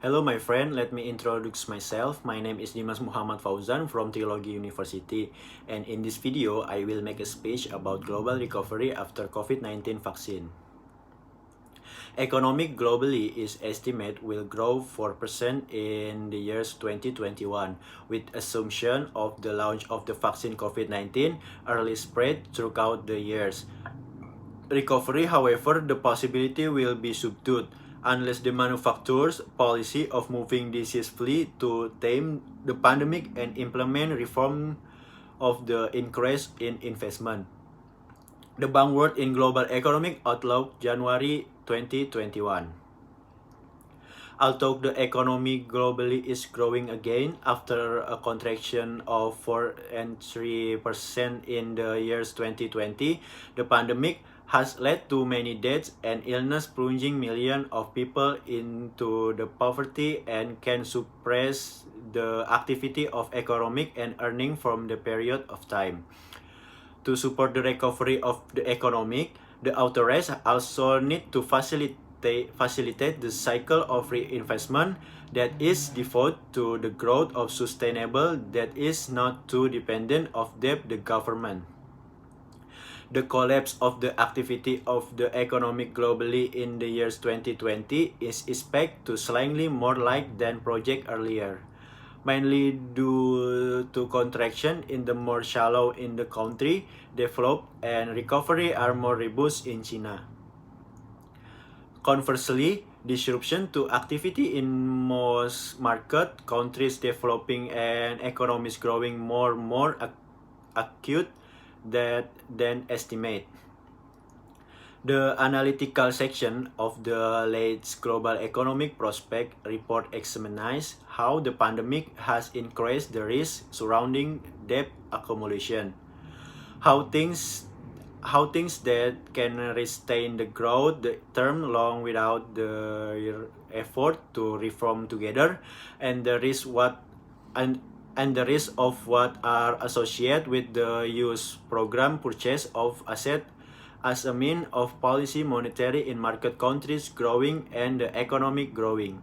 Hello my friend, let me introduce myself. My name is Dimas Fauzan from Trilogi University, and in this video I will make a speech about global recovery after COVID-19 vaccine. Economic globally is estimated will grow 4% in the years 2021, with assumption of the launch of the vaccine COVID-19 early spread throughout the years. Recovery, however, the possibility will be subdued unless the manufacturer's policy of moving decisively to tame the pandemic and implement reform of the increase in investment. The Backward in Global Economic Outlook, January 2021. Although the economy globally is growing again after a contraction of 4 and 3% in the years 2020, the pandemic has led to many deaths and illness, plunging millions of people into the poverty and can suppress the activity of economic and earning from the period of time. To support the recovery of the economic, the authorities also need to facilitate the cycle of reinvestment that is devoted to the growth of sustainable that is not too dependent of debt the government. The collapse of the activity of the economic globally in the years 2020 is expected to slightly more like than projected earlier, mainly due to contraction in the more shallow in the country developed and recovery are more robust in China. Conversely, disruption to activity in most market countries developing and economies growing more acute than estimate. The analytical section of the latest Global Economic Prospect report examines how the pandemic has increased the risk surrounding debt accumulation, how things that can retain the growth the term long without the effort to reform together, and the risk the risk of what are associated with the use program purchase of asset as a mean of policy monetary in market countries growing and the economic growing.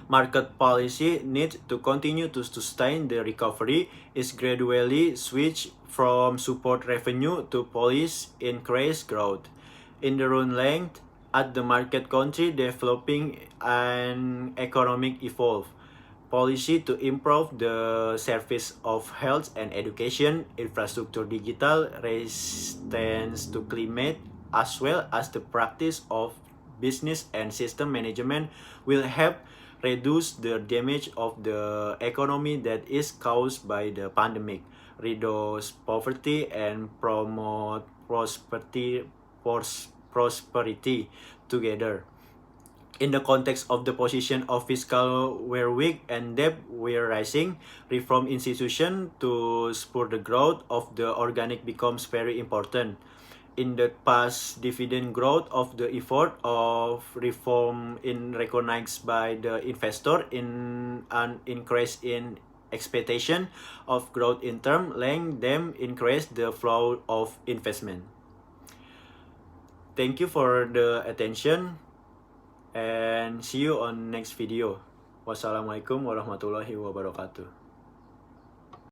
Market policy needs to continue to sustain the recovery is gradually switch from support revenue to police increase growth. In the run length, at the market country developing and economic evolve, policy to improve the service of health and education, infrastructure digital, resistance to climate, as well as the practice of business and system management will help reduce the damage of the economy that is caused by the pandemic, reduce poverty, and promote prosperity together. In the context of the position of fiscal were weak and debt were rising, reform institution to spur the growth of the organic becomes very important. In the past, dividend growth of the effort of reform in recognized by the investor in an increase in expectation of growth in term length them increase the flow of investment. Thank you for the attention and see you on next video. Wassalamualaikum warahmatullahi wabarakatuh.